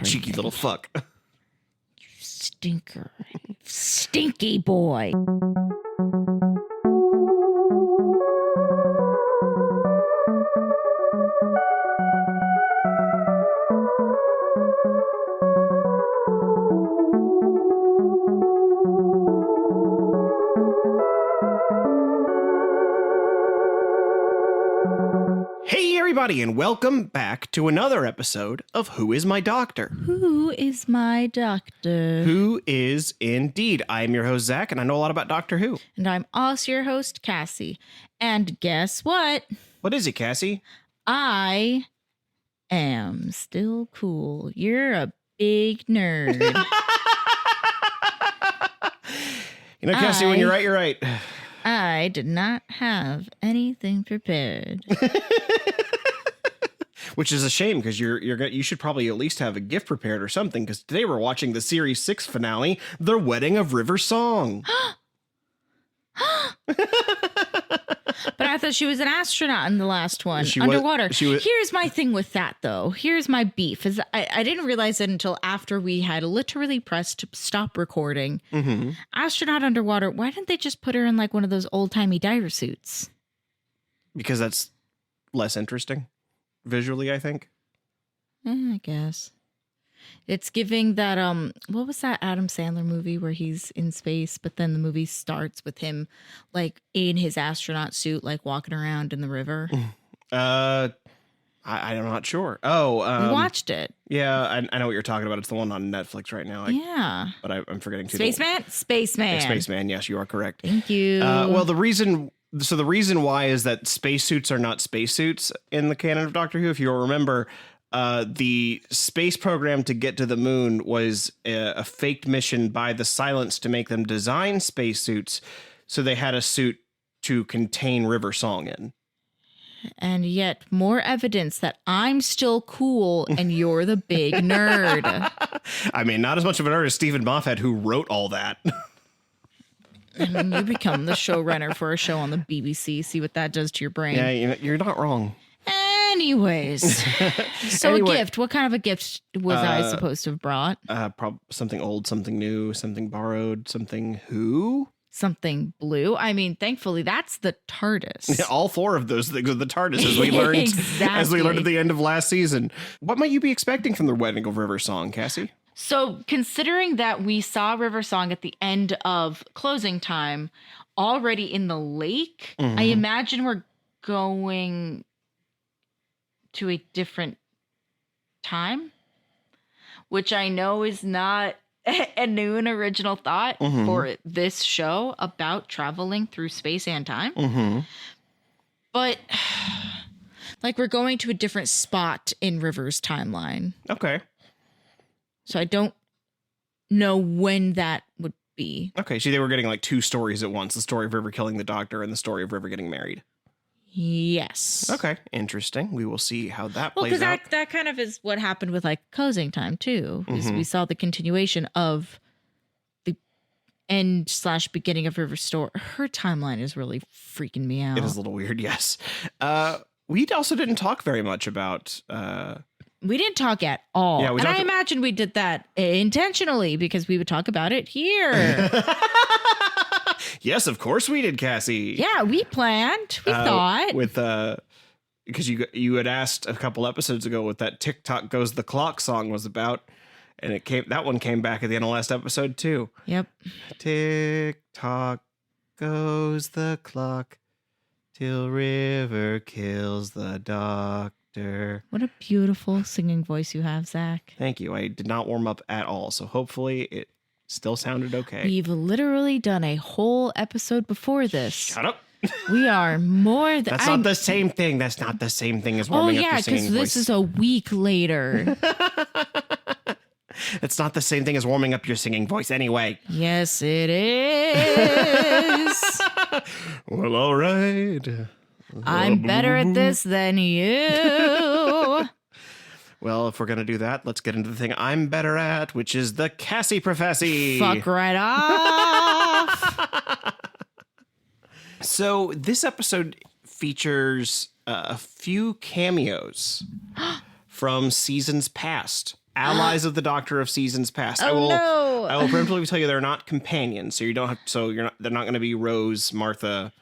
Cheeky little fuck. Stinker. Stinky boy. Hey everybody, and welcome back to another episode of Who Is My Doctor? Who is my doctor? Who is indeed. I am your host, Zach, and I know a lot about Doctor Who. And I'm also your host, Cassie. And guess what? What is it, Cassie? I am still cool. You're a big nerd. You know, Cassie, when you're right, you're right. I did not have anything prepared. Which is a shame, because you should probably at least have a gift prepared or something, because today we're watching the Series 6 finale, The Wedding of River Song. But I thought she was an astronaut in the last one, She underwater. was- Here's my thing with that, though. Here's my beef. Is I didn't realize it until after we had literally pressed stop recording. Mm-hmm. Astronaut underwater. Why didn't they just put her in like one of those old-timey diver suits? Because that's less interesting visually, I think. I guess. It's giving that, what was that Adam Sandler movie where he's in space, but then the movie starts with him, like, in his astronaut suit, like, walking around in the river? I'm not sure. Oh, We watched it. yeah, I know what you're talking about. It's the one on Netflix right now. Yeah. But I'm forgetting to. Spaceman? Spaceman. Spaceman, yes, you are correct. Thank you. Well, the reason why is that spacesuits are not spacesuits in the canon of Doctor Who. If you'll remember, the space program to get to the moon was a faked mission by the Silence to make them design spacesuits, so they had a suit to contain River Song in. And yet more evidence that I'm still cool and you're the big nerd. I mean, not as much of a nerd as Stephen Moffat, who wrote all that. I mean, you become the showrunner for a show on the BBC. See what that does to your brain. Yeah, you're not wrong. Anyways, so Anyway. a gift. What kind of a gift was I supposed to have brought? Something old, something new, something borrowed, something who? Something blue. I mean, thankfully, that's the TARDIS. All four of those things are the TARDIS, as we learned as we learned at the end of last season. What might you be expecting from the Wedding of River Song, Cassie? So, considering that we saw River Song at the end of closing time, already in the lake, I imagine we're going to a different time, which I know is not a new and original thought for this show about traveling through space and time. But like we're going to a different spot in River's timeline. Okay. So I don't know when that would be. Okay, so they were getting like two stories at once, the story of River killing the Doctor and the story of River getting married. Yes. Okay, interesting. We will see how that Well, plays because out. that kind of is what happened with like closing time too. Is we saw the continuation of the end/beginning of River's story. Her timeline is really freaking me out. It is a little weird, yes. We also didn't talk very much about... We didn't talk at all. Yeah, we and I talked- imagine we did that intentionally because we would talk about it here. Yes, of course we did, Cassie. Yeah, we planned. We thought. With because you had asked a couple episodes ago what that "Tick-Tock Goes the Clock" song was about, and that one came back at the end of last episode too. Yep. Tick-tock goes the clock till River kills the Doctor. What a beautiful singing voice you have, Zach. Thank you. I did not warm up at all, so hopefully it still sounded okay. We've literally done a whole episode before this. Shut up. We are more than... That's not the same thing. That's not the same thing as warming up your singing because this voice. is a week later. It's not the same thing as warming up your singing voice anyway. Yes, it is. Well, all right. I'm better at this than you. Well, if we're going to do that, let's get into the thing I'm better at, which is the Cassie Professy. Fuck right off. So this episode features a few cameos from seasons past. allies of the Doctor of seasons past. Oh, no. I will preemptively tell you they're not companions, so you don't have. So you're not. They're not going to be Rose, Martha,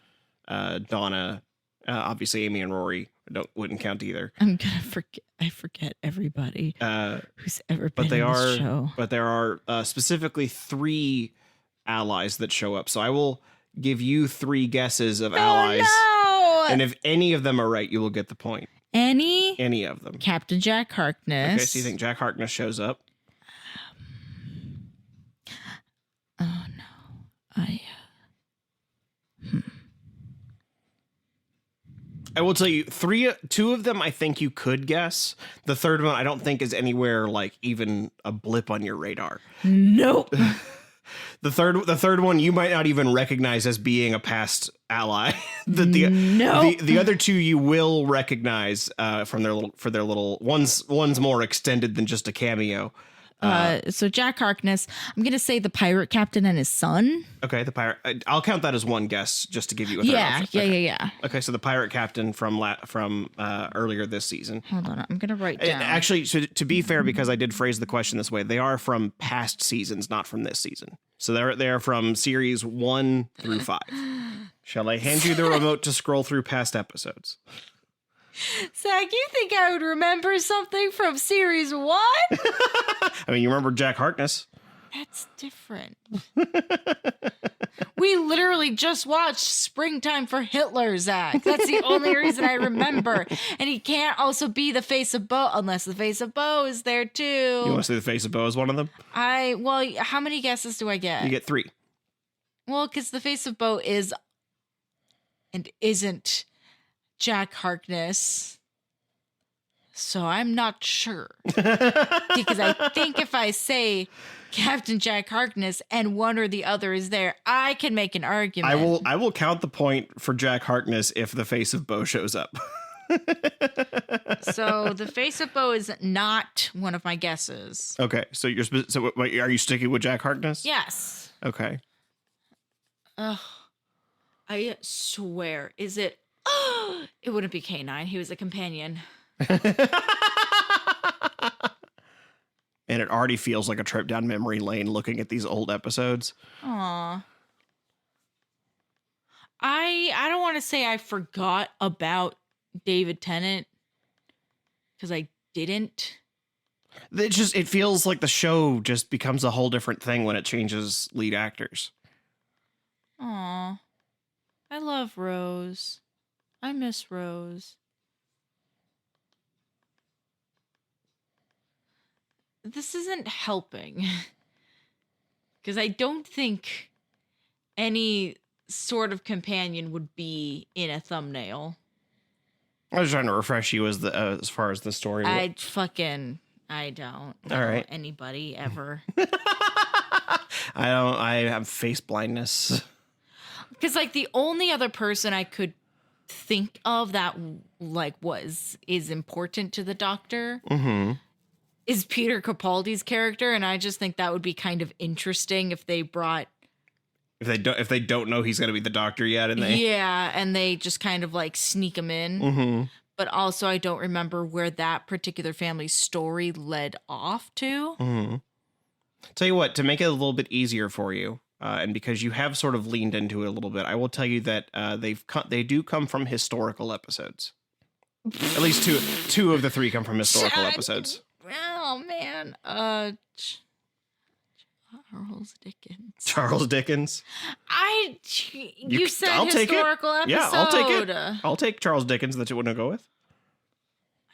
Donna, obviously Amy and Rory. Wouldn't count either. I'm gonna forget. I forget everybody who's ever been in this show. But there are specifically 3 allies that show up. So I will give you 3 guesses of allies. No! And if any of them are right, you will get the point. Any of them. Captain Jack Harkness. Okay, so you think Jack Harkness shows up? Oh no. I will tell you 2 of them I think you could guess. The third one I don't think is anywhere like even a blip on your radar. Nope. The third one you might not even recognize as being a past ally. The other 2 you will recognize from their little one's more extended than just a cameo. So Jack Harkness, I'm gonna say the pirate captain and his son. Okay, the pirate. I'll count that as one guess just to give you a third option. Yeah. Okay, so the pirate captain from earlier this season. Hold on, I'm gonna write down. Actually, to be fair, because I did phrase the question this way, they are from past seasons, not from this season. So they're from series 1 through 5. Shall I hand you the remote to scroll through past episodes? Zach, you think I would remember something from series 1? I mean, you remember Jack Harkness. That's different. We literally just watched Springtime for Hitler, Zach. That's the only reason I remember. And he can't also be the face of Bo unless the face of Bo is there too. You want to say the face of Bo is one of them? Well, how many guesses do I get? You get 3. Well, because the face of Bo is and isn't Jack Harkness. So I'm not sure. Because I think if I say Captain Jack Harkness and one or the other is there, I can make an argument. I will count the point for Jack Harkness if the face of Bo shows up. So the face of Bo is not one of my guesses. Okay, so are you sticking with Jack Harkness? Yes. Okay. Ugh. I swear, is it? It wouldn't be K9. He was a companion. And it already feels like a trip down memory lane looking at these old episodes. Aw. I don't want to say I forgot about David Tennant, because I didn't. It feels like the show just becomes a whole different thing when it changes lead actors. Aw. I love Rose. I miss Rose. This isn't helping. Because I don't think any sort of companion would be in a thumbnail. I was trying to refresh you as far as the story. I don't All right. know anybody ever. I have face blindness. Because like the only other person I could think of that like is important to the Doctor is Peter Capaldi's character, and I just think that would be kind of interesting if they brought if they don't know he's going to be the Doctor yet, and they just kind of like sneak him in. But also I don't remember where that particular family's story led off to. Tell you what, to make it a little bit easier for you, and because you have sort of leaned into it a little bit, I will tell you that they do come from historical episodes. At least two of the 3 come from historical episodes. Oh man, Charles Dickens. You said historical episode. Yeah, I'll take it. I'll take Charles Dickens. That's what you want to go with.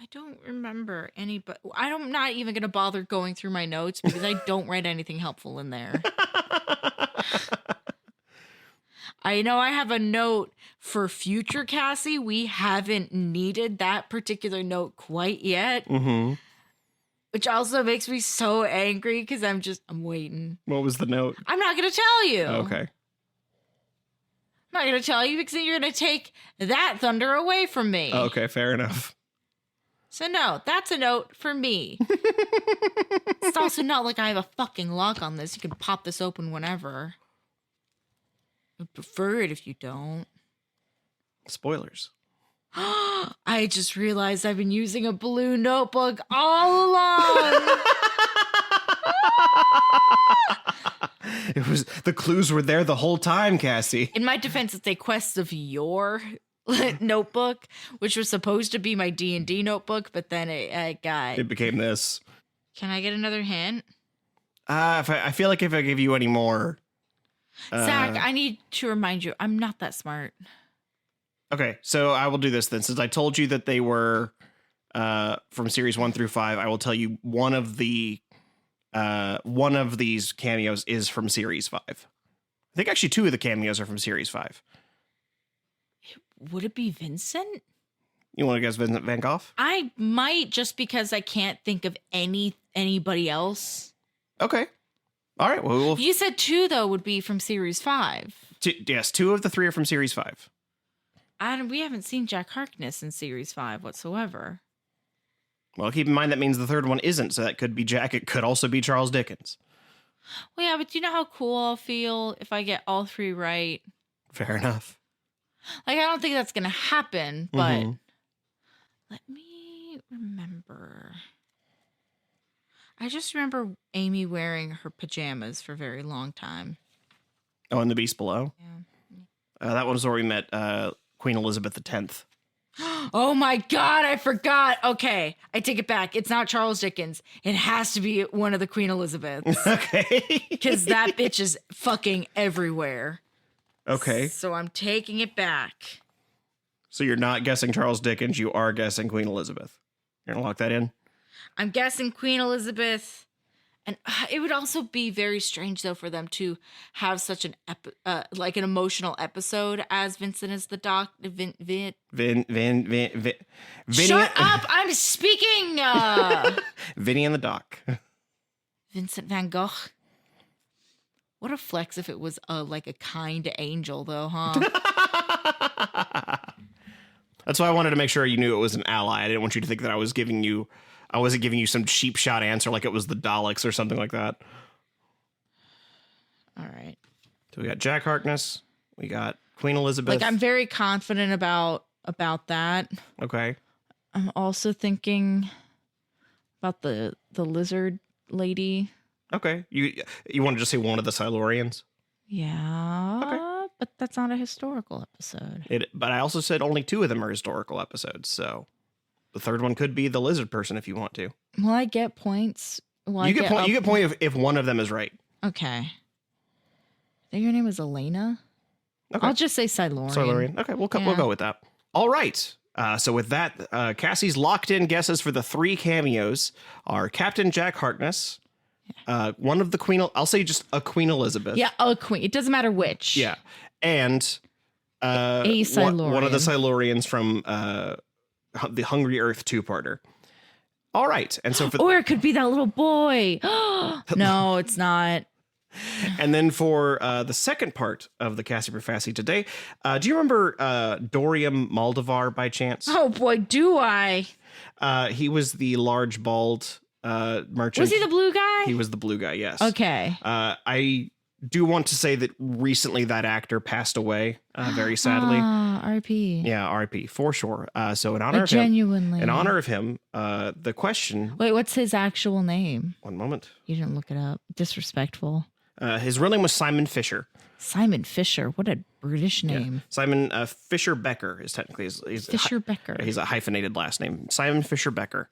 I don't remember any, but I'm not even going to bother going through my notes because I don't write anything helpful in there. I know I have a note for future Cassie. We haven't needed that particular note quite yet. Which also makes me so angry because I'm waiting. What was the note? I'm not going to tell you. Okay. I'm not going to tell you because you're going to take that thunder away from me. Okay, fair enough. So no, that's a note for me. It's also not like I have a fucking lock on this. You can pop this open whenever. I'd prefer it if you don't. Spoilers. I just realized I've been using a blue notebook all along. It was the clues were there the whole time, Cassie. In my defense, it's a quest of your notebook, which was supposed to be my D&D notebook, but then it became this. Can I get another hint? I feel like if I give you any more, Zach, I need to remind you, I'm not that smart. Okay, so I will do this then. Since I told you that they were from series 1 through 5, I will tell you one of these cameos is from series 5. I think actually 2 of the cameos are from series 5. Would it be Vincent? You want to guess Vincent Van Gogh? I might, just because I can't think of anybody else. Okay. All right. Well, You said 2 though would be from series 5. Yes, 2 of the 3 are from series 5. We haven't seen Jack Harkness in series 5 whatsoever. Well, keep in mind that means the third one isn't, so that could be Jack. It could also be Charles Dickens. Well, yeah, but do you know how cool I'll feel if I get all 3 right? Fair enough. Like, I don't think that's going to happen, but let me remember. I just remember Amy wearing her pajamas for a very long time. Oh, and The Beast Below? Yeah. That one was where we met Queen Elizabeth X. Oh my God, I forgot. Okay, I take it back. It's not Charles Dickens. It has to be one of the Queen Elizabeths. Okay. Because that bitch is fucking everywhere. Okay. So I'm taking it back. So you're not guessing Charles Dickens, you are guessing Queen Elizabeth. You're gonna lock that in? I'm guessing Queen Elizabeth. And it would also be very strange, though, for them to have such an like an emotional episode as Vincent is the doc. Vinny. Shut up! I'm speaking. Vinny and the Doc. Vincent Van Gogh. What a flex if it was like a kind angel, though, huh? That's why I wanted to make sure you knew it was an ally. I didn't want you to think that I wasn't giving you some cheap shot answer like it was the Daleks or something like that. All right. So we got Jack Harkness. We got Queen Elizabeth. Like, I'm very confident about that. Okay. I'm also thinking about the lizard lady. Okay. You want to just say one of the Silurians? Yeah. Okay. But that's not a historical episode. But I also said only 2 of them are historical episodes, so the third one could be the lizard person if you want to. Will I get points? You get point if one of them is right. Okay. I think her name was Elena. Okay. I'll just say Silurian. Okay, we'll go with that. All right. So with that, Cassie's locked in guesses for the 3 cameos are Captain Jack Harkness, one of the Queen. I'll say just a Queen Elizabeth. Yeah, a queen. It doesn't matter which. Yeah, and a Silurian. One of the Silurians from the Hungry Earth 2-parter. All right, and so or it could be that little boy. No, it's not. And then for the second part of the Cassie Profassi today, do you remember Dorium Maldivar by chance? Oh boy, do I. He was the large bald merchant. Was he the blue guy? He was the blue guy, yes. Okay. I do want to say that recently that actor passed away, very sadly. R.I.P. Yeah, R.I.P. for sure. So in honor of him, the question. Wait, what's his actual name? One moment. You didn't look it up. Disrespectful. His real name was Simon Fisher. Simon Fisher. What a British name. Yeah. Simon Fisher Becker is technically his Fisher Becker. He's a hyphenated last name. Simon Fisher Becker.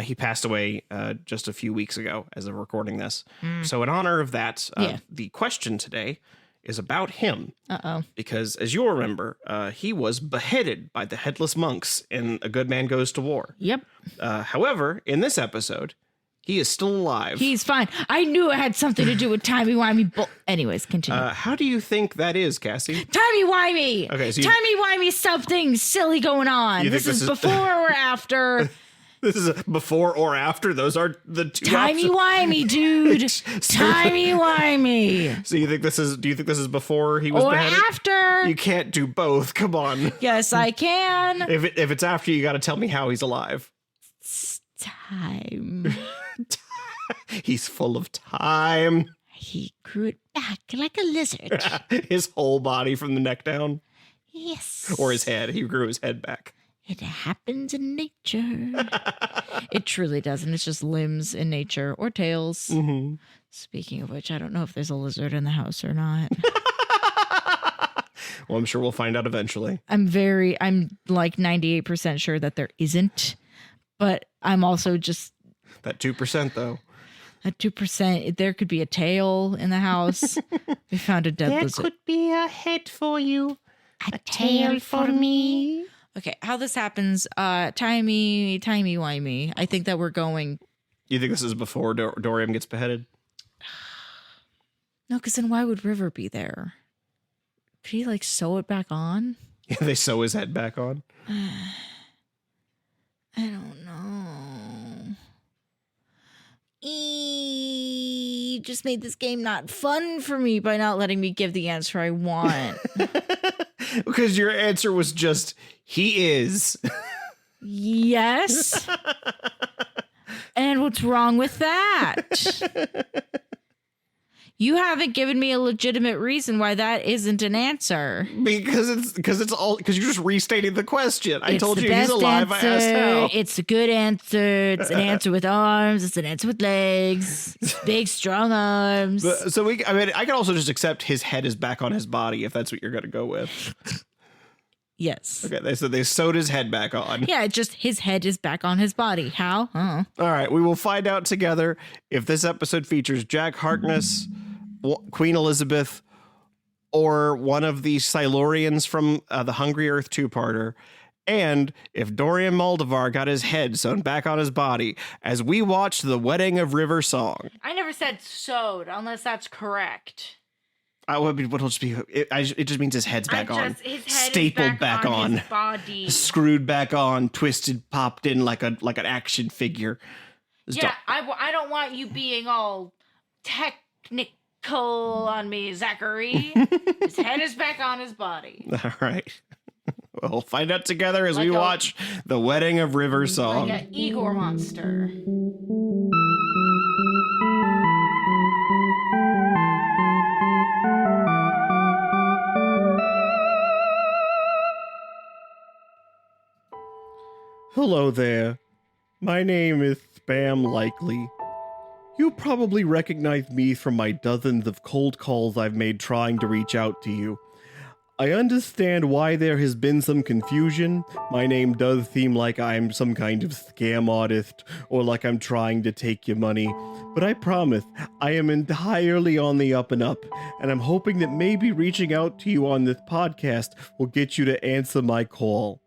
He passed away just a few weeks ago as of recording this. So in honor of that, the question today is about him. Uh-oh. Because as you'll remember, he was beheaded by the headless monks in A Good Man Goes to War. Yep. However, in this episode, he is still alive. He's fine. I knew it had something to do with timey-wimey. Anyways, continue. How do you think that is, Cassie? Timey-wimey! Okay, so timey-wimey something silly going on. This is before or after. This is before or after? Those are the 2 timey-wimey, dude. Timey-wimey. So do you think this is before he was or beheaded? After. You can't do both. Come on. Yes, I can. If it's after, you got to tell me how he's alive. It's time. He's full of time. He grew it back like a lizard. His whole body from the neck down? Yes. Or his head. He grew his head back. It happens in nature. It truly doesn't. It's just limbs in nature or tails. Mm-hmm. Speaking of which, I don't know if there's a lizard in the house or not. Well, I'm sure we'll find out eventually. I'm like 98% sure that there isn't, but I'm also just That 2%, though. at 2%. There could be a tail in the house. We found a dead lizard. There could be a head for you. A tail for me. Okay, how this happens, timey-wimey. I think that we're going... You think this is before Dorian gets beheaded? No, because then why would River be there? Could he, like, sew it back on? Yeah, they sew his head back on. I don't know. You just made this game not fun for me by not letting me give the answer I want. Because your answer was just, he is. Yes. And what's wrong with that? You haven't given me a legitimate reason why that isn't an answer. Because you're just restating the question. I told you he's best alive. Answer. I asked how. It's a good answer. It's an answer with arms. It's an answer with legs. It's big, strong arms. So I can also just accept his head is back on his body if that's what you're going to go with. Yes. Okay, so they sewed his head back on. Yeah, just his head is back on his body. How? All right, we will find out together if this episode features Jack Harkness, Queen Elizabeth, or one of the Silurians from the Hungry Earth two-parter, and if Dorian Moldavar got his head sewn back on his body as we watch The Wedding of River Song. I never said sewed, unless that's correct. It just means his head's back on. His head Stapled is back on. his body. Screwed back on, twisted, popped in like an action figure. I don't want you being all technical on me, Zachary. His head is back on his body. All right. We'll find out together as we watch The Wedding of River Song. Like an Igor monster. Hello there. My name is Spam Likely. You probably recognize me from my dozens of cold calls I've made trying to reach out to you. I understand why there has been some confusion. My name does seem like I'm some kind of scam artist or like I'm trying to take your money. But I promise, I am entirely on the up and up, and I'm hoping that maybe reaching out to you on this podcast will get you to answer my call.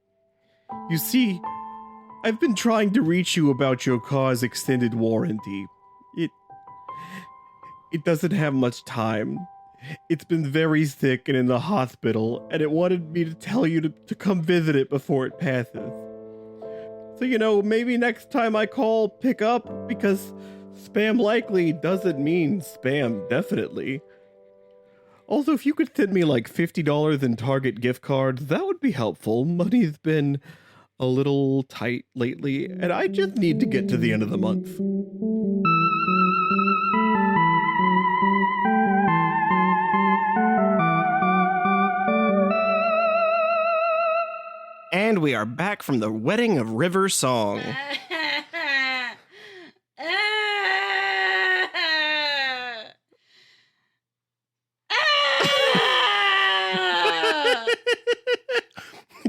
You see, I've been trying to reach you about your car's extended warranty. It doesn't have much time. It's been very sick and in the hospital, and it wanted me to tell you to come visit it before it passes. So, maybe next time I call, pick up, because Spam Likely doesn't mean spam, definitely. Also, if you could send me like $50 in Target gift cards, that would be helpful. Money's been a little tight lately, and I just need to get to the end of the month. And we are back from The Wedding of River Song.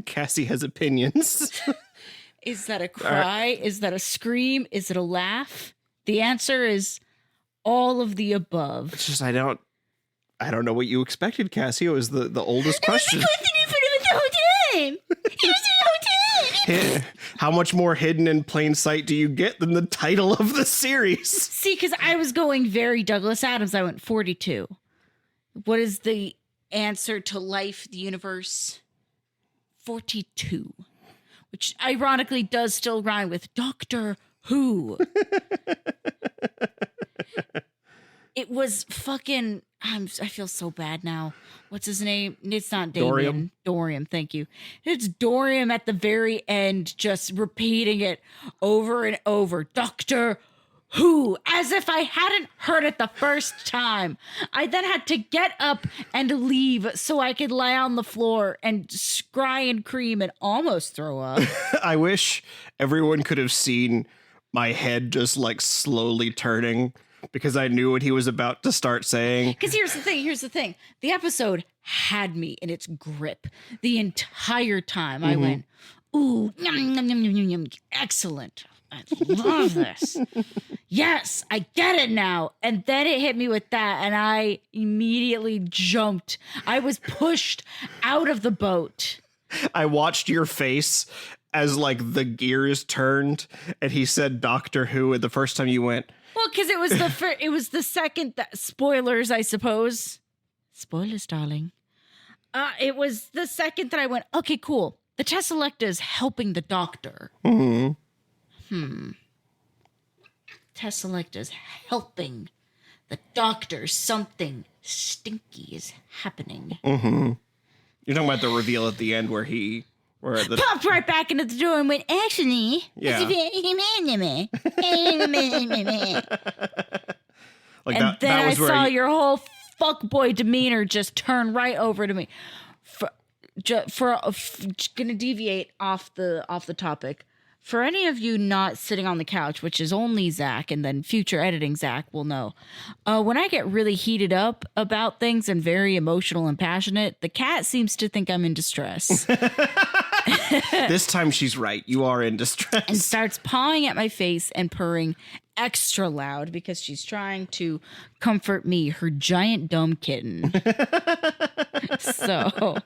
Cassie has opinions. Is that a cry? Is that a scream? Is it a laugh? The answer is all of the above. It's just I don't know what you expected, Cassie. It was the oldest question. How much more hidden in plain sight do you get than the title of the series? See, because I was going very Douglas Adams. I went 42. What is the answer to life, the universe? 42. Which ironically does still rhyme with Doctor Who. It was fucking... I feel so bad now. What's his name? It's not Damien. Dorian, thank you. It's Dorian at the very end, just repeating it over and over. Doctor who, as if I hadn't heard it the first time. I then had to get up and leave so I could lie on the floor and scry and cream and almost throw up. I wish everyone could have seen my head just like slowly turning because I knew what he was about to start saying. Because here's the thing. The episode had me in its grip the entire time. I went, ooh, yum, yum, yum, yum, yum, excellent. I love this. Yes, I get it now. And then it hit me with that, and I immediately jumped. I was pushed out of the boat. I watched your face as like the gears turned and he said Doctor Who, and the first time you went, well, because it was the second that, spoilers, I suppose. Spoilers, darling. It was the second that I went, okay, cool. The Tesselecta is helping the Doctor. Tesselecta is helping the Doctor. Something stinky is happening. You're talking about the reveal at the end where the Popped right back into the door and went, actually, yeah. and like then that I was where saw your whole fuckboy demeanor just turn right over to me. Gonna deviate off the topic. For any of you not sitting on the couch, which is only Zach, and then future editing Zach will know, when I get really heated up about things and very emotional and passionate, the cat seems to think I'm in distress. This time she's right. You are in distress. And starts pawing at my face and purring extra loud because she's trying to comfort me, her giant dumb kitten. So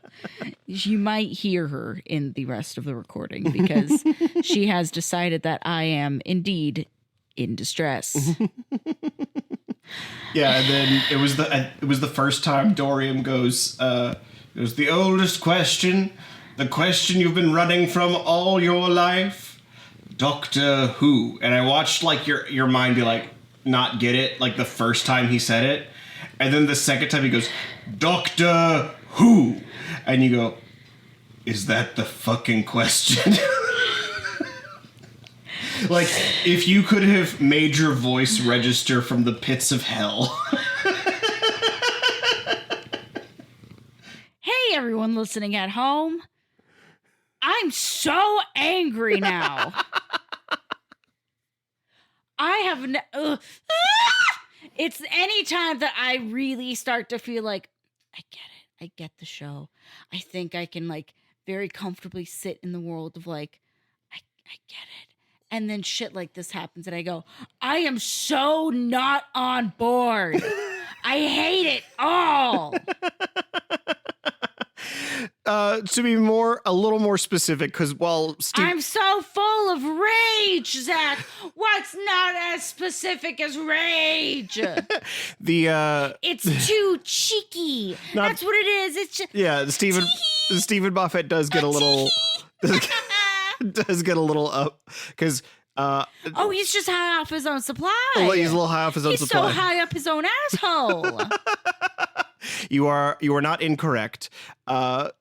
you might hear her in the rest of the recording because she has decided that I am indeed in distress. Yeah, and then it was the first time Dorian goes, it was the oldest question, the question you've been running from all your life, Doctor Who. And I watched like your mind be like, not get it, like the first time he said it. And then the second time he goes, Doctor Who. And you go, is that the fucking question? Like, if you could have made your voice register from the pits of hell. Hey, everyone listening at home. I'm so angry now. I have it's any time that I really start to feel like I get it. I get the show. I think I can like very comfortably sit in the world of like I get it. And then shit like this happens and I go, I am so not on board. I hate it all. To be a little more specific, because while Steve... I'm so full of rage, Zach. What's not as specific as rage? It's too cheeky. That's what it is. It's just... Yeah, Stephen Moffat does get a little... does get a little up, because... he's just high off his own supply. He's a little high off his own supply. He's so high up his own asshole. You are not incorrect.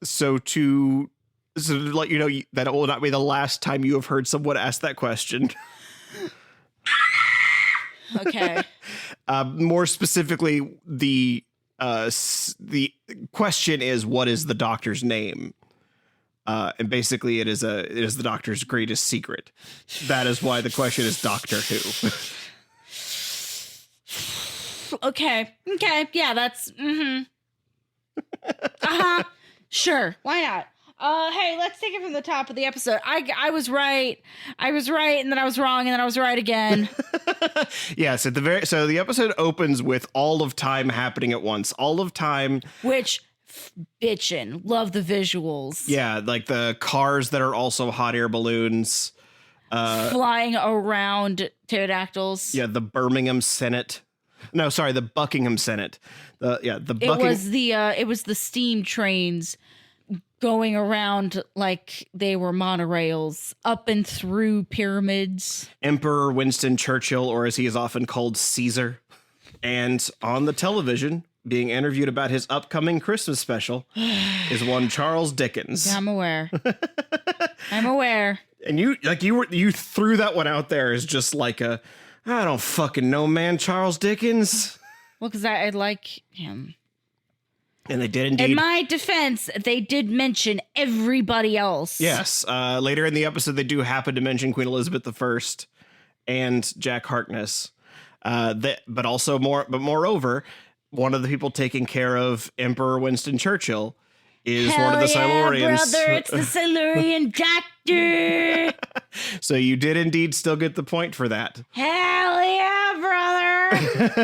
So to let you know that it will not be the last time you have heard someone ask that question. Okay. More specifically, the question is, what is the Doctor's name? And basically, it is the Doctor's greatest secret. That is why the question is Doctor Who. Okay. Yeah, that's. Sure. Why not? Hey, let's take it from the top of the episode. I was right. And then I was wrong, and then I was right again. Yes, so the episode opens with all of time happening at once. All of time, which bitchin'. Love the visuals. Yeah, like the cars that are also hot air balloons, flying around pterodactyls. Yeah, the Birmingham Senate. No, sorry, the Buckingham Senate. It was the steam trains going around like they were monorails up and through pyramids. Emperor Winston Churchill, or as he is often called, Caesar. And on the television, being interviewed about his upcoming Christmas special, is one Charles Dickens. Yeah, I'm aware. I'm aware. And you threw that one out there as just like a I don't fucking know, man. Charles Dickens. Well, because I like him. And they did indeed. In my defense, they did mention everybody else. Yes. Later in the episode, they do happen to mention Queen Elizabeth I and Jack Harkness. But moreover, one of the people taking care of Emperor Winston Churchill is one of the Silurians. Brother, it's the Silurian doctor. So you did indeed still get the point for that. Hell yeah, brother.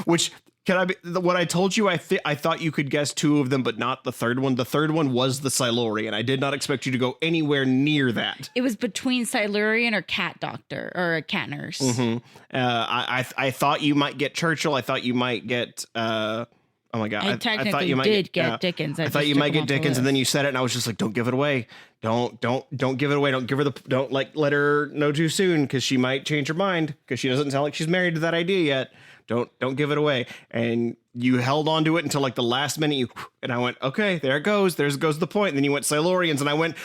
Which what I told you, I thought you could guess two of them, but not the third one. The third one was the Silurian. I did not expect you to go anywhere near that. It was between Silurian or cat doctor or a cat nurse. Mm-hmm. I thought you might get Churchill. I thought you might get. Oh my god! I thought you might get Dickens. I thought you might get Dickens, and then you said it, and I was just like, "Don't give it away! Don't give it away! Don't give her don't let her know too soon, because she might change her mind, because she doesn't sound like she's married to that idea yet. Don't give it away." And you held on to it until like the last minute. And I went, "Okay, there it goes. There goes the point." And then you went Silurians, and I went,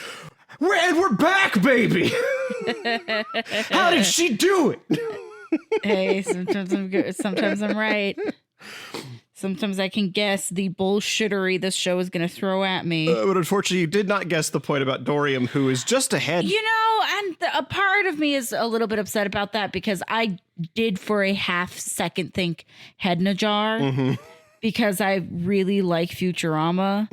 we're back, baby. How did she do it? Hey, sometimes I'm good. Sometimes I'm right. Sometimes I can guess the bullshittery this show is going to throw at me. But unfortunately, you did not guess the point about Dorium, who is just ahead. You know, and a part of me is a little bit upset about that, because I did for a half second think Head in a Jar, because I really like Futurama.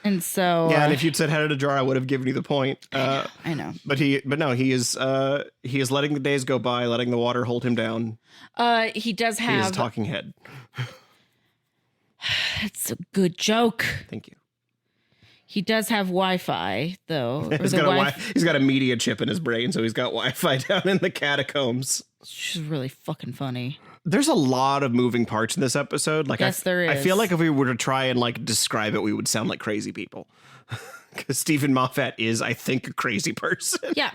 And so yeah, and if you'd said Head in a Jar, I would have given you the point. I know. But no, he is letting the days go by, letting the water hold him down. He does He is have a talking head. It's a good joke. Thank you. He does have Wi-Fi though. He's got a media chip in his brain, so he's got Wi-Fi down in the catacombs. Which is really fucking funny. There's a lot of moving parts in this episode. Like, yes, there is. I feel like if we were to try and like describe it, we would sound like crazy people. Because Stephen Moffat is, I think, a crazy person. Yeah.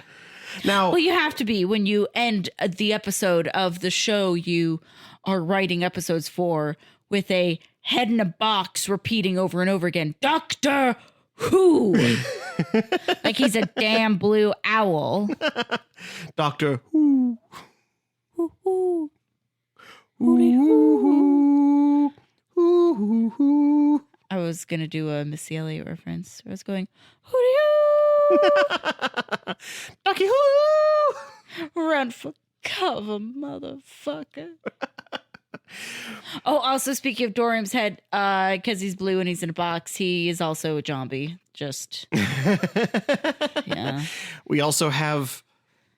Now, well, you have to be when you end the episode of the show you are writing episodes for, with a head in a box repeating over and over again, Doctor Who. Like he's a damn blue owl. Doctor Who. Hoo hoo. Ooh, ooh, ooh. I was going to do a Missy Elliott reference. I was going, hooty-hoo! Ducky hoo! Run for cover, motherfucker. Oh, also speaking of Dorium's head, because he's blue and he's in a box, he is also a zombie. Just, yeah. We also have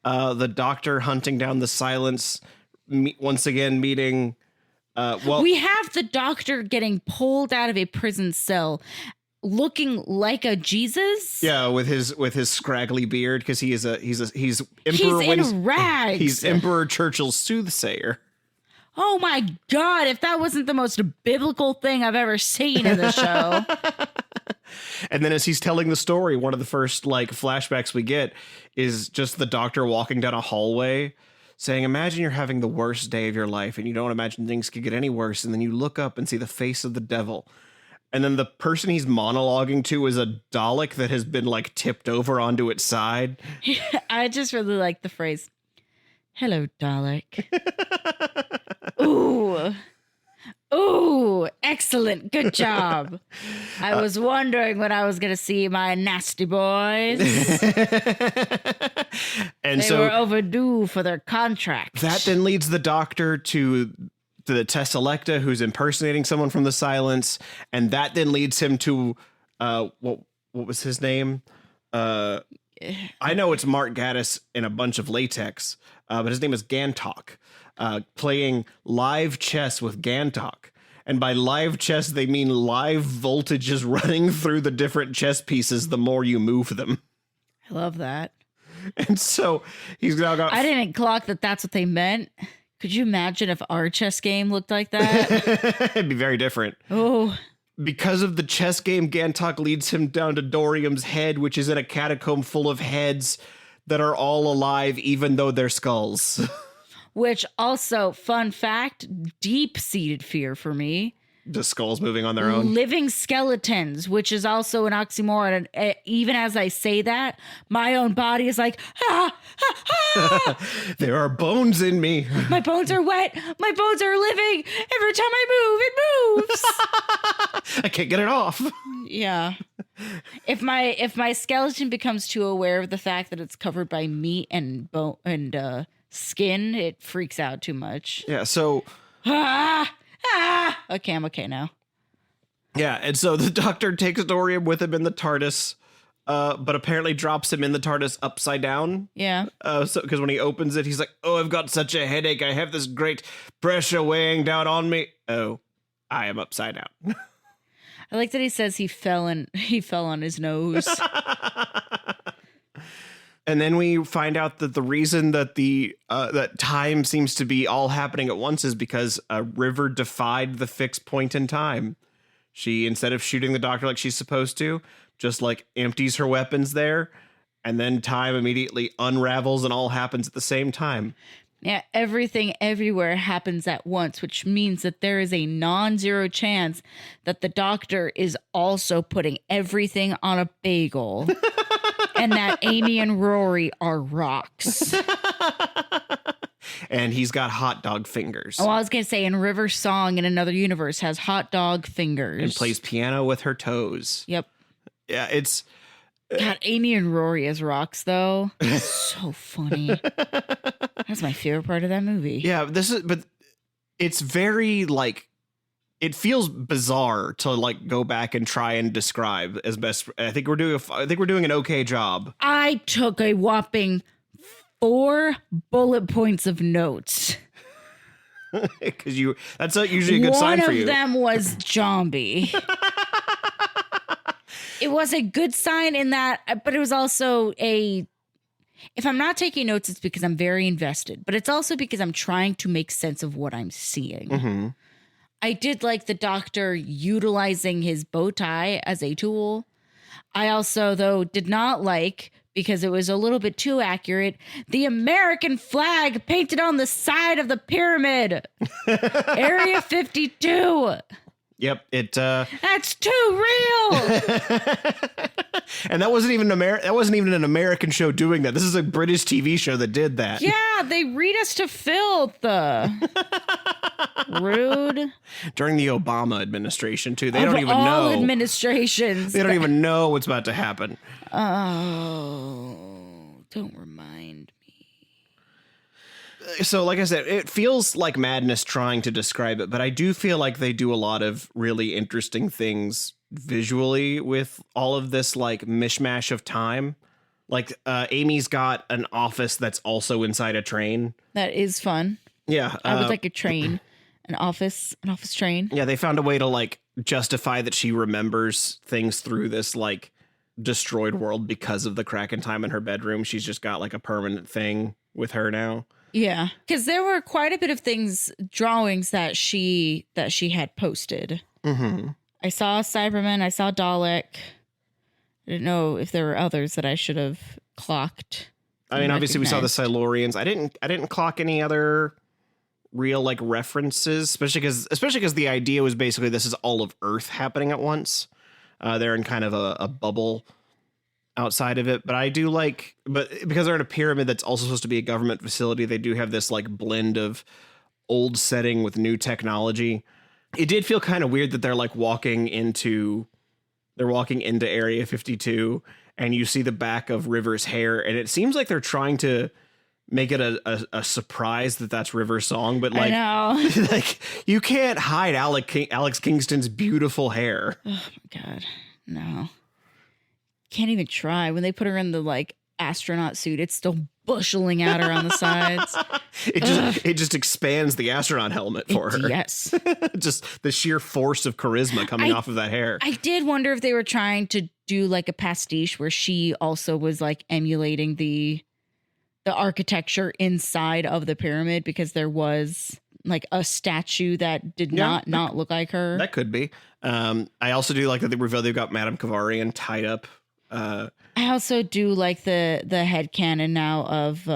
the Doctor hunting down the Silence, once again meeting... we have the Doctor getting pulled out of a prison cell, looking like a Jesus. Yeah, with his scraggly beard, because he's Emperor. He's in rags. He's Emperor Churchill's soothsayer. Oh my God! If that wasn't the most biblical thing I've ever seen in the show. And then as he's telling the story, one of the first like flashbacks we get is just the Doctor walking down a hallway, saying, imagine you're having the worst day of your life and you don't imagine things could get any worse. And then you look up and see the face of the devil. And then the person he's monologuing to is a Dalek that has been like tipped over onto its side. I just really like the phrase, hello, Dalek. Ooh. Ooh, excellent. Good job. I was wondering when I was going to see my nasty boys. And they were overdue for their contract. That then leads the Doctor to the Tesselecta, who's impersonating someone from the Silence. And that then leads him to, what was his name? I know it's Mark Gaddis in a bunch of latex, but his name is Gantok. Playing live chess with Gantok. And by live chess, they mean live voltages running through the different chess pieces the more you move them. I love that. And so he's now got... I didn't clock that that's what they meant. Could you imagine if our chess game looked like that? It'd be very different. Oh. Because of the chess game, Gantok leads him down to Dorium's head, which is in a catacomb full of heads that are all alive, even though they're skulls. Which also, fun fact, deep-seated fear for me. just skulls moving on their own. Living skeletons, which is also an oxymoron. And even as I say that, my own body is like, There are bones in me. my bones are wet. My bones are living. Every time I move, it moves. I can't get it off. Yeah. If my skeleton becomes too aware of the fact that it's covered by meat and bone and skin, it freaks out too much. Yeah, so Okay, I'm okay now. yeah, and so the Doctor takes Dorian with him in the TARDIS, but apparently drops him in the TARDIS upside down. Yeah. So because when he opens it, he's like, "Oh, I've got such a headache. I have this great pressure weighing down on me. Oh, I am upside down." I like that he says he fell on his nose. And then we find out that the reason that that time seems to be all happening at once is because River defied the fixed point in time. She, instead of shooting the Doctor like she's supposed to, just like empties her weapons there, and then time immediately unravels and all happens at the same time. Yeah, everything everywhere happens at once, which means that there is a non-zero chance that the Doctor is also putting everything on a bagel. And that Amy and Rory are rocks. And he's got hot dog fingers. Oh, I was going to say, in River's song in another universe has hot dog fingers. And plays piano with her toes. Yep. Yeah, it's... God, Amy and Rory as rocks, though. So funny. That's my favorite part of that movie. Yeah, but it's very, like... It feels bizarre to like go back and try and describe as best. I think we're doing an okay job. I took a whopping 4 bullet points of notes. Because that's usually a good sign for you. One of them was zombie. It was a good sign in that, but it was also if I'm not taking notes, it's because I'm very invested, but it's also because I'm trying to make sense of what I'm seeing. Mm-hmm. I did like the Doctor utilizing his bow tie as a tool. I also, though, did not like, because it was a little bit too accurate, the American flag painted on the side of the pyramid. Area 52. Yep, That's too real. And that wasn't even an American show doing that. This is a British TV show that did that. Yeah, they read us to filth. Rude. During the Obama administration too. They don't even all know. Administrations. They don't even know what's about to happen. Oh, don't remind me. So like I said, it feels like madness trying to describe it, but I do feel like they do a lot of really interesting things visually with all of this like mishmash of time. Like Amy's got an office that's also inside a train. That is fun. Yeah. I would like a train, an office train. Yeah, they found a way to like justify that she remembers things through this like destroyed world because of the crack in time in her bedroom. She's just got like a permanent thing with her now. Yeah, because there were quite a bit of drawings that she had posted. Mm-hmm. I saw Cyberman. I saw Dalek. I didn't know if there were others that I should have clocked. I mean, obviously we saw the Silurians. I didn't clock any other real like references, especially because the idea was basically this is all of Earth happening at once. They're in kind of a bubble outside of it, but because they're in a pyramid that's also supposed to be a government facility, they do have this like blend of old setting with new technology. It did feel kind of weird that they're walking into Area 52 and you see the back of River's hair, and it seems like they're trying to make it a surprise that that's River's song, but like, I know. like you can't hide Alex Kingston's beautiful hair. Oh my God, no. Can't even try. When they put her in the like astronaut suit, it's still busheling at her on the sides. It just expands the astronaut helmet for her. Yes. Just the sheer force of charisma coming off of that hair. I did wonder if they were trying to do like a pastiche where she also was like emulating the architecture inside of the pyramid, because there was like a statue that did not look like her. That could be. I also do like that they reveal they've got Madame Kavarian tied up. I also do like the headcanon now of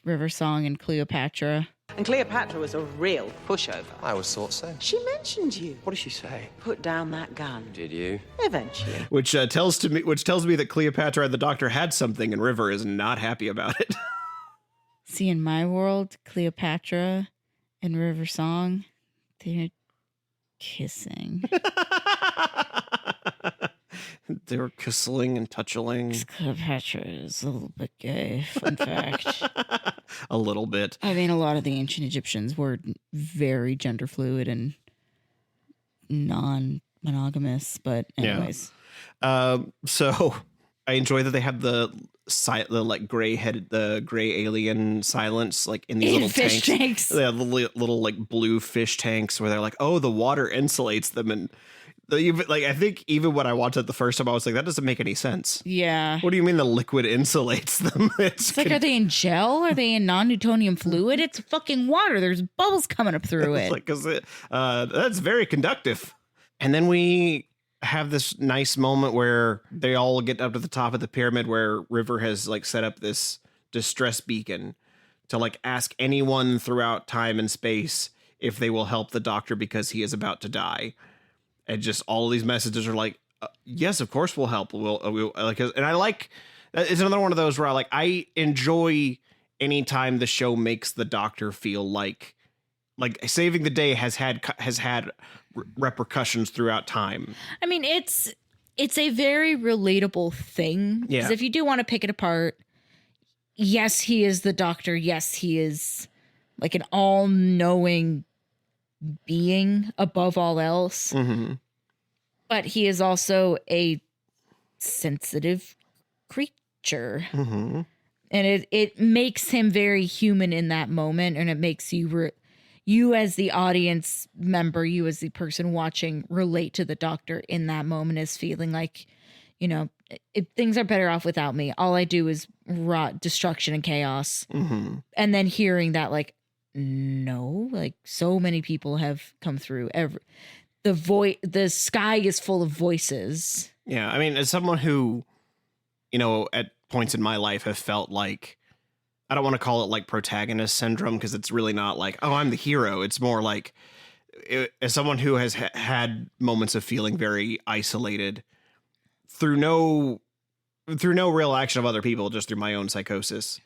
River Song and Cleopatra. And Cleopatra was a real pushover. I always thought so. She mentioned you. What did she say? Put down that gun. Did you? Eventually. Which tells me that Cleopatra and the Doctor had something, and River is not happy about it. See, in my world, Cleopatra and River Song, they're kissing. They were kissing and touching. Cleopatra is a little bit gay, fun fact. A little bit. I mean, a lot of the ancient Egyptians were very gender fluid and non-monogamous, but anyways. Yeah. So I enjoy that they have the like the gray alien silence, like in these little fish tanks. They have little like blue fish tanks where they're like, oh, the water insulates them, and like I think even when I watched it the first time, I was like, that doesn't make any sense. Yeah. What do you mean the liquid insulates them? It's like, are they in gel? Are they in non-Newtonian fluid? It's fucking water. There's bubbles coming up through it. Like, that's very conductive. And then we have this nice moment where they all get up to the top of the pyramid where River has like set up this distress beacon to like ask anyone throughout time and space if they will help the Doctor because he is about to die. And just all of these messages are like, yes, of course we'll help. We'll like, and I like, it's another one of those where I enjoy anytime the show makes the Doctor feel like saving the day has had repercussions throughout time. I mean, it's a very relatable thing. Yeah. Because if you do want to pick it apart, yes, he is the Doctor. Yes, he is like an all-knowing being above all else. Mm-hmm. But he is also a sensitive creature. Mm-hmm. And it makes him very human in that moment. And it makes you you as the audience member, you as the person watching, relate to the Doctor in that moment as feeling like, you know, things are better off without me. All I do is rot destruction and chaos. Mm-hmm. And then hearing that, like, no, like so many people have come through. The sky is full of voices. Yeah, I mean, as someone who, you know, at points in my life have felt like, I don't want to call it like protagonist syndrome because it's really not like, oh, I'm the hero. It's more like, as someone who has had moments of feeling very isolated through no real action of other people, just through my own psychosis.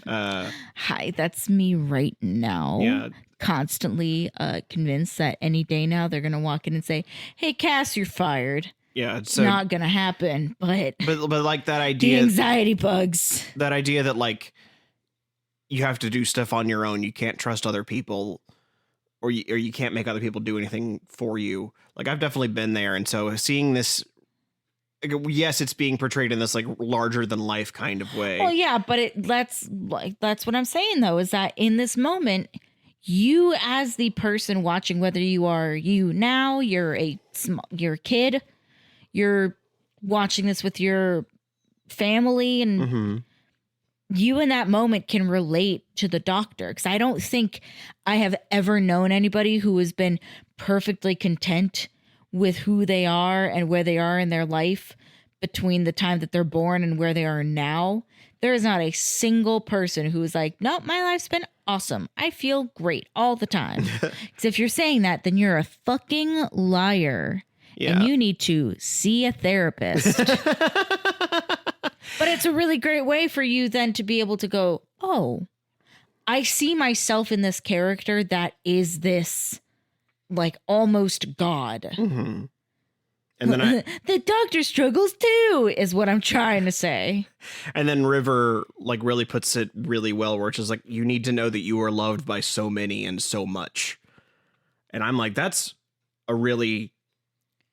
Hi, that's me right now. Yeah. Constantly convinced that any day now they're gonna walk in and say, "Hey, Cass, you're fired." Yeah, It's so not gonna happen, but like that the idea, anxiety bugs. that idea that like you have to do stuff on your own, you can't trust other people, or you can't make other people do anything for you. Like I've definitely been there, and so seeing this. Yes, it's being portrayed in this like larger than life kind of way. Well, yeah, but that's what I'm saying though, is that in this moment, you as the person watching, whether you are you now, you're a kid, you're watching this with your family, and Mm-hmm. you in that moment can relate to the Doctor. Because I don't think I have ever known anybody who has been perfectly content with who they are and where they are in their life between the time that they're born and where they are now. There is not a single person who is like, nope, my life's been awesome. I feel great all the time. Because if you're saying that, then you're a fucking liar. Yeah. And you need to see a therapist. But it's a really great way for you then to be able to go, oh, I see myself in this character that is this like almost God. Mm-hmm. And then the Doctor struggles too, is what I'm trying to say. and then River like really puts it really well, where it's just like, you need to know that you are loved by so many and so much. And I'm like, that's a really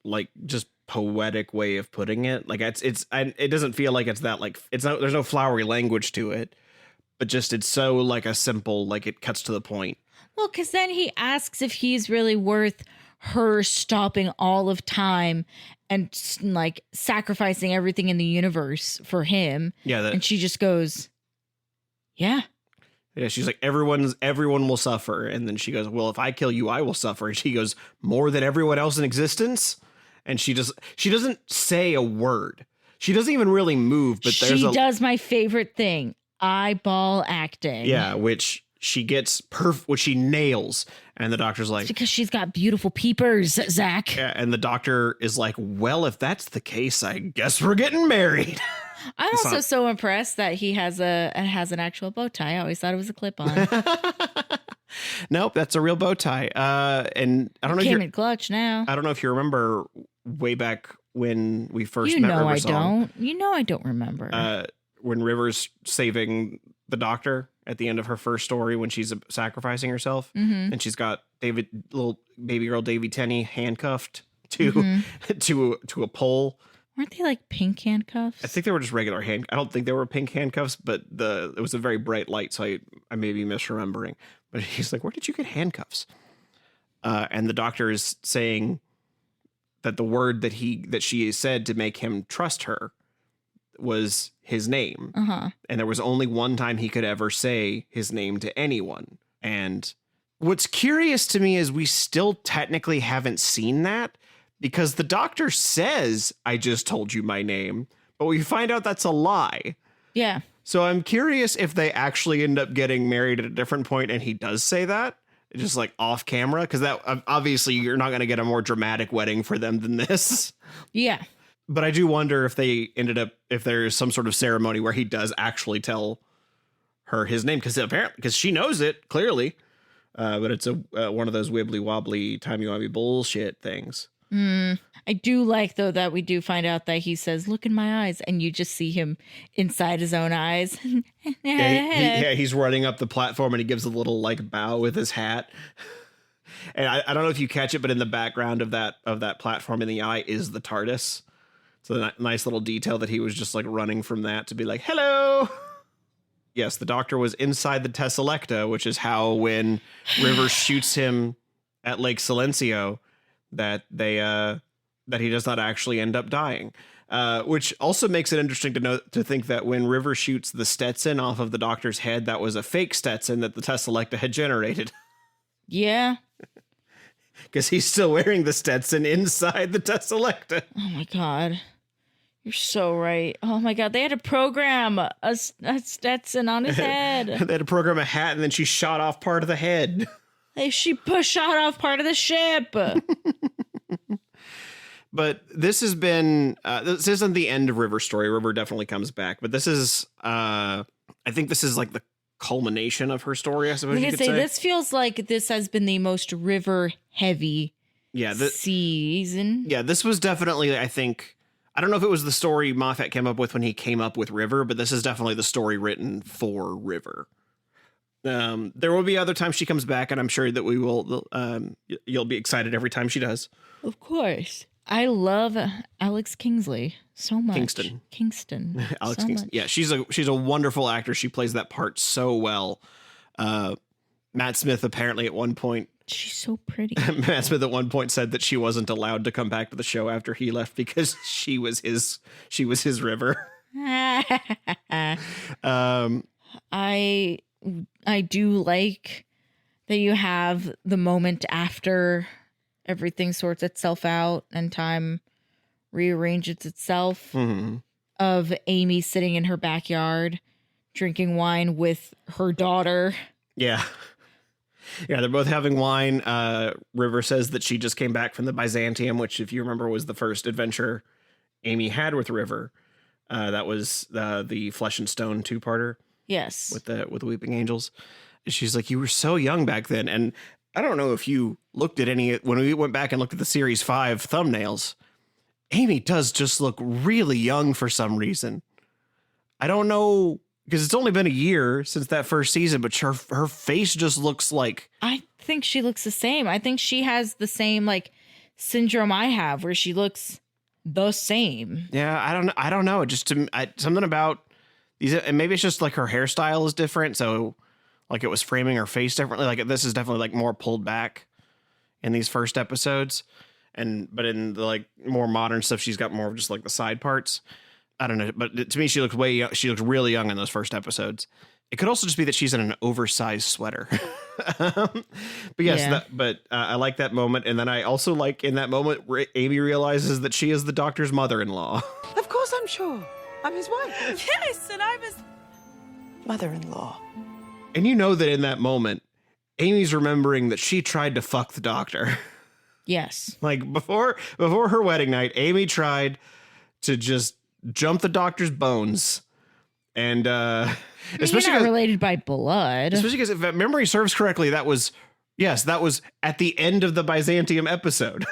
like just poetic way of putting it. Like it doesn't feel like it's that like there's no flowery language to it, but just it's so like a simple, like it cuts to the point. Well, because then he asks if he's really worth her stopping all of time and like sacrificing everything in the universe for him. Yeah. And she just goes, yeah. Yeah, she's like, everyone will suffer. And then she goes, well, if I kill you, I will suffer. And she goes, more than everyone else in existence? And she doesn't say a word. She doesn't even really move, but she does my favorite thing, eyeball acting. Yeah, which she gets which she nails. And the doctor's like, It's because she's got beautiful peepers, Zach. yeah, and the doctor is like, well, if that's the case, I guess we're getting married. I'm also so impressed that he has an actual bow tie. I always thought it was a clip-on. Nope, that's a real bow tie. And I don't know. Came in clutch now. I don't know if you remember way back when we first You met know River I Song. don't. You know I don't remember. When River's saving the doctor at the end of her first story when she's sacrificing herself, and she's got little baby girl Davy Tenney handcuffed to to a pole. Weren't they like pink handcuffs? I think they were just regular I don't think they were pink handcuffs, but it was a very bright light, so I may be misremembering. But he's like, "Where did you get handcuffs?" And the doctor is saying that the word that she said to make him trust her was his name. And there was only one time he could ever say his name to anyone. And what's curious to me is we still technically haven't seen that, because the doctor says, "I just told you my name," but we find out that's a lie. Yeah. So I'm curious if they actually end up getting married at a different point and he does say that, just like off camera, because that obviously you're not going to get a more dramatic wedding for them than this. Yeah. But I do wonder if if there's some sort of ceremony where he does actually tell her his name, because she knows it clearly, but it's one of those wibbly wobbly timey-wimey bullshit things. I do like, though, that we do find out that he says, "Look in my eyes," and you just see him inside his own eyes. He's running up the platform and he gives a little like bow with his hat. And I don't know if you catch it, but in the background of that platform in the eye is the TARDIS. So a nice little detail that he was just like running from that to be like, "Hello." Yes, the doctor was inside the Tesselecta, which is how when River shoots him at Lake Silencio, that he does not actually end up dying. Which also makes it interesting to think that when River shoots the Stetson off of the doctor's head, that was a fake Stetson that the Tesselecta had generated. Yeah. Because he's still wearing the Stetson inside the Tesselecta. Oh, my God. You're so right. Oh, my God. They had to program a Stetson on his head. They had to program a hat, and then she shot off part of the head. She shot off part of the ship. But this has been, this isn't the end of River's story. River definitely comes back. But this is, I think this is like the culmination of her story, I suppose you could say. This feels like this has been the most River heavy season. Yeah, this was definitely, I think, I don't know if it was the story Moffat came up with when he came up with River, but this is definitely the story written for River. There will be other times she comes back, and I'm sure that we will, you'll be excited every time she does. Of course. I love Alex Kingsley so much. Kingston. Alex Kingston. Yeah, she's a wonderful actor. She plays that part so well. Matt Smith apparently at one point. She's so pretty. Matt Smith at one point said that she wasn't allowed to come back to the show after he left because she was his River. I do like that you have the moment after everything sorts itself out and time rearranges itself, of Amy sitting in her backyard drinking wine with her daughter. Yeah. Yeah, they're both having wine. River says that she just came back from the Byzantium, which, if you remember, was the first adventure Amy had with River. That was the Flesh and Stone two-parter. Yes. With the Weeping Angels. And she's like, "You were so young back then." And I don't know if you looked at when we went back and looked at the Series 5 thumbnails, Amy does just look really young for some reason. I don't know, because it's only been a year since that first season, but her face just looks like... I think she looks the same. I think she has the same like syndrome I have, where she looks the same. Yeah, I don't know. Just something about these, and maybe it's just like her hairstyle is different, so like it was framing her face differently. Like this is definitely like more pulled back in these first episodes, but in the like more modern stuff, she's got more of just like the side parts. I don't know, but to me, she looks she looks really young in those first episodes. It could also just be that she's in an oversized sweater. But yes, yeah. I like that moment. And then I also like in that moment where Amy realizes that she is the doctor's mother-in-law. Of course I'm sure. I'm his wife. Yes, and I'm his mother-in-law. And you know that in that moment, Amy's remembering that she tried to fuck the doctor. Yes. Like before her wedding night, Amy tried to just jump the doctor's bones. And especially You're not related by blood. especially because if memory serves correctly, that was at the end of the Byzantium episode.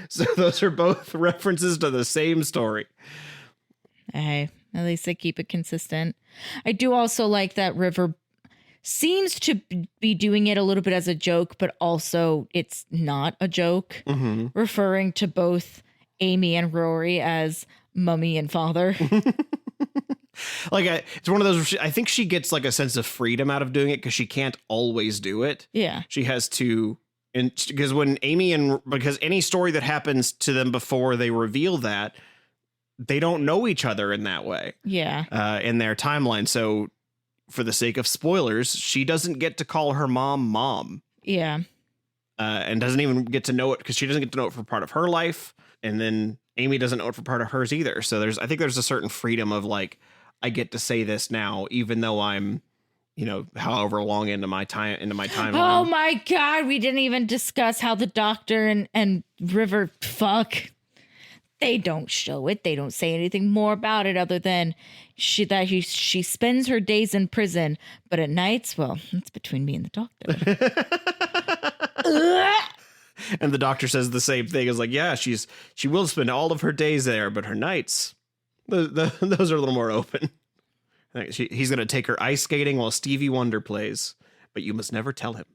So those are both references to the same story. Hey, at least they keep it consistent. I do also like that River seems to be doing it a little bit as a joke, but also it's not a joke, referring to both Amy and Rory as mummy and father. Like it's one of those. I think she gets like a sense of freedom out of doing it because she can't always do it. Yeah. She has to, and because because any story that happens to them before they reveal that, they don't know each other in that way. Yeah. In their timeline. So for the sake of spoilers, she doesn't get to call her mom. Yeah. And doesn't even get to know it because she doesn't get to know it for part of her life. And then Amy doesn't know it for part of hers either. So I think there's a certain freedom of like, I get to say this now, even though I'm, however long into my timeline. Oh my God. We didn't even discuss how the doctor and River fuck. They don't show it. They don't say anything more about it other than she spends her days in prison, but at nights, well, it's between me and the doctor. And the doctor says the same thing. Is like, yeah, she will spend all of her days there, but her nights, those are a little more open. He's going to take her ice skating while Stevie Wonder plays, but you must never tell him.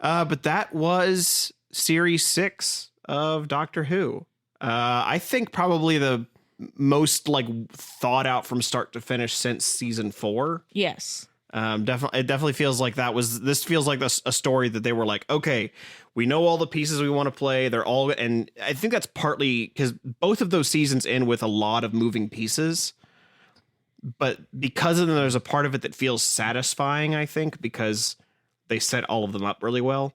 But that was series 6 of Doctor Who. I think probably the most like thought out from start to finish since season 4. Yes. It definitely feels like this feels like a story that they were like, okay, we know all the pieces we want to play. They're all, and I think that's partly because both of those seasons end with a lot of moving pieces, but because of them, there's a part of it that feels satisfying, I think, because they set all of them up really well.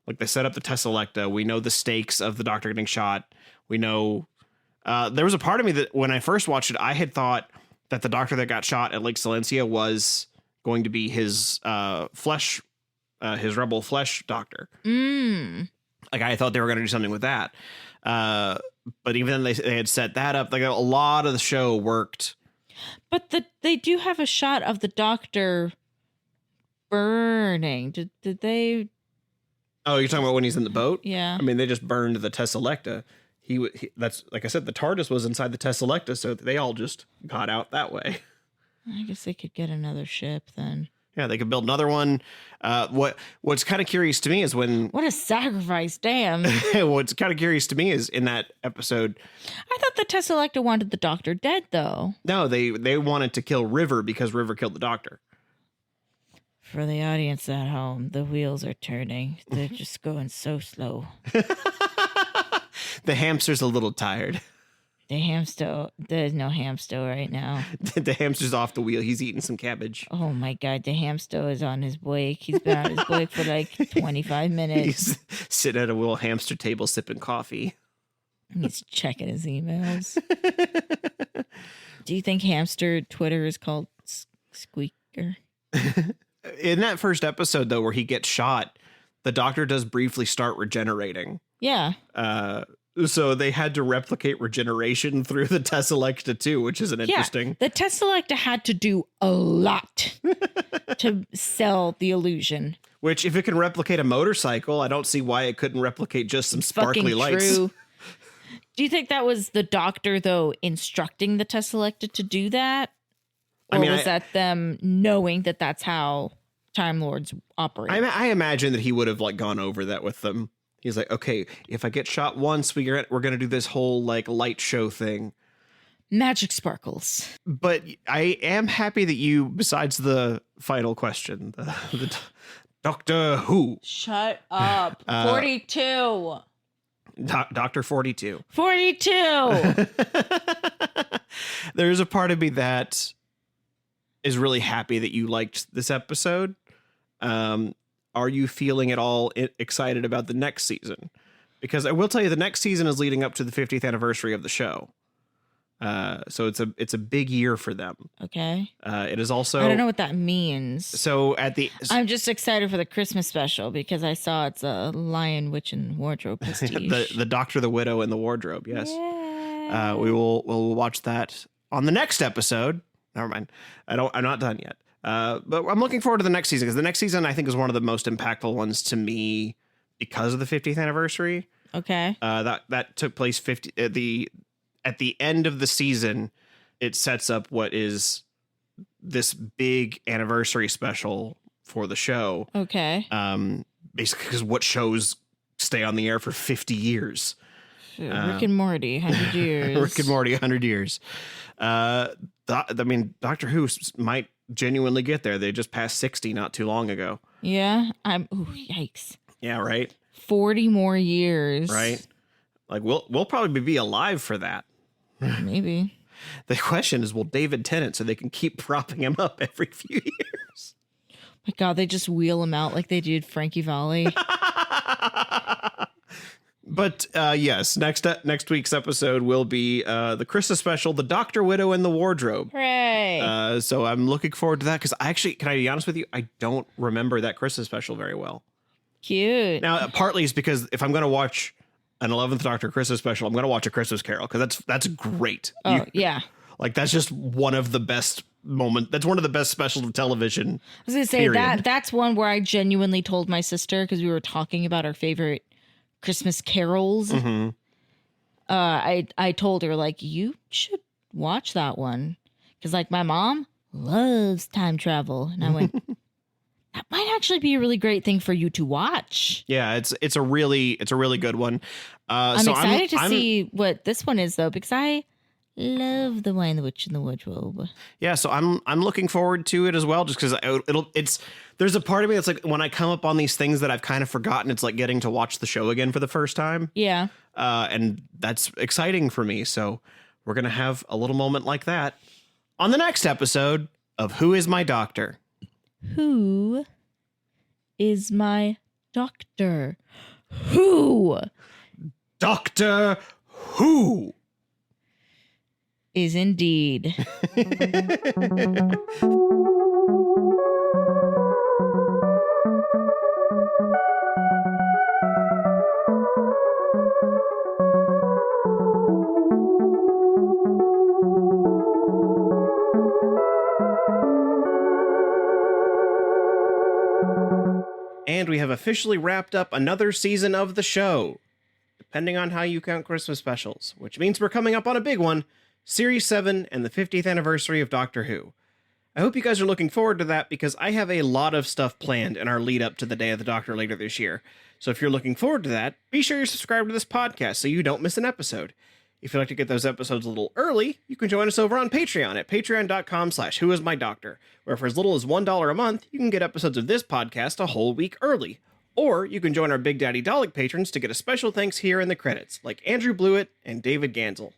Like they set up the Tesselecta. We know the stakes of the doctor getting shot. We know, there was a part of me that when I first watched it, I had thought that the doctor that got shot at Lake Silencia was going to be his his rebel flesh doctor. Like I thought they were going to do something with that. But even then they had set that up. Like a lot of the show worked. But they do have a shot of the doctor burning. Did they? Oh, you're talking about when he's in the boat? Yeah. I mean, they just burned the Tesselecta. He that's like I said, the TARDIS was inside the Tesselecta, so they all just got out that way. I guess they could get another ship then. Yeah, they could build another one. What's kind of curious to me is when... What a sacrifice, damn. What's kind of curious to me is in that episode... I thought the Tesselecta wanted the doctor dead, though. No, they wanted to kill River because River killed the doctor. For the audience at home, the wheels are turning. They're just going so slow. The hamster's a little tired. The hamster, there's no hamster right now. The hamster's off the wheel. He's eating some cabbage. Oh my God, the hamster is on his break. He's been on his break for like 25 minutes. He's sitting at a little hamster table sipping coffee. He's checking his emails. Do you think hamster Twitter is called Squeaker? In that first episode, though, where he gets shot, the doctor does briefly start regenerating. Yeah. So they had to replicate regeneration through the Tesselecta too, which is an interesting. The Tesselecta had to do a lot to sell the illusion. Which, if it can replicate a motorcycle, I don't see why it couldn't replicate just some sparkly lights. True. Do you think that was the doctor, though, instructing the Tesselecta to do that? Or was that them knowing that that's how Time Lords operate? I imagine that he would have like gone over that with them. He's like, okay, if I get shot once, we're going to do this whole like light show thing. Magic sparkles. But I am happy that you, besides the final question, the Doctor Who. Shut up. 42. Dr. 42. 42. There's a part of me that is really happy that you liked this episode. Are you feeling at all excited about the next season? Because I will tell you, the next season is leading up to the 50th anniversary of the show. So it's a big year for them. Okay. It is also. I don't know what that means. So I'm just excited for the Christmas special because I saw it's a Lion, Witch, and Wardrobe pastiche. the Doctor, the Widow, and the Wardrobe. Yes. Yeah. We'll watch that on the next episode. Never mind. I'm not done yet. But I'm looking forward to the next season because the next season I think is one of the most impactful ones to me because of the 50th anniversary. Okay. That took place at the end of the season. It sets up what is this big anniversary special for the show. Okay. Basically, because what shows stay on the air for 50 years? Rick and Morty, 100 years. Rick and Morty, 100 years. I mean, Doctor Who might genuinely get there. They just passed 60 not too long ago. Yeah. Yikes. Yeah, right. 40 more years. Right. Like we'll probably be alive for that. Maybe. The question is, will David Tennant so they can keep propping him up every few years? My God, they just wheel him out like they did Frankie Valli. But yes, next week's episode will be the Christmas special, The Doctor, Widow, and the Wardrobe. Hooray. So I'm looking forward to that because can I be honest with you? I don't remember that Christmas special very well. Cute. Now, partly it's because if I'm going to watch an 11th Doctor Christmas special, I'm going to watch A Christmas Carol because that's great. Oh, yeah. Like that's just one of the best moments. That's one of the best specials of television. I was going to say that's one where I genuinely told my sister because we were talking about our favorite Christmas carols. Mm-hmm. I told her like, you should watch that one because like my mom loves time travel. And I went, that might actually be a really great thing for you to watch. Yeah, it's a really good one. I'm excited to see what this one is though, because I love The Lion, the Witch, and the Wardrobe. Yeah, so I'm looking forward to it as well, just because there's a part of me that's like when I come up on these things that I've kind of forgotten, it's like getting to watch the show again for the first time. Yeah. And that's exciting for me. So we're gonna have a little moment like that on the next episode of Who Is My Doctor? Who is my doctor? Who? Doctor Who is indeed. And we have officially wrapped up another season of the show, depending on how you count Christmas specials, which means we're coming up on a big one, Series 7 and the 50th anniversary of Doctor Who. I hope you guys are looking forward to that because I have a lot of stuff planned in our lead up to the Day of the Doctor later this year. So if you're looking forward to that, be sure you're subscribed to this podcast so you don't miss an episode. If you'd like to get those episodes a little early, you can join us over on Patreon at patreon.com/whoismydoctor, where for as little as $1 a month, you can get episodes of this podcast a whole week early. Or you can join our Big Daddy Dalek patrons to get a special thanks here in the credits, like Andrew Blewett and David Gansel.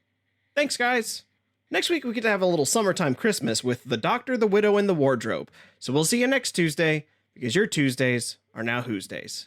Thanks, guys! Next week, we get to have a little summertime Christmas with The Doctor, the Widow, and the Wardrobe. So we'll see you next Tuesday, because your Tuesdays are now Who's Days.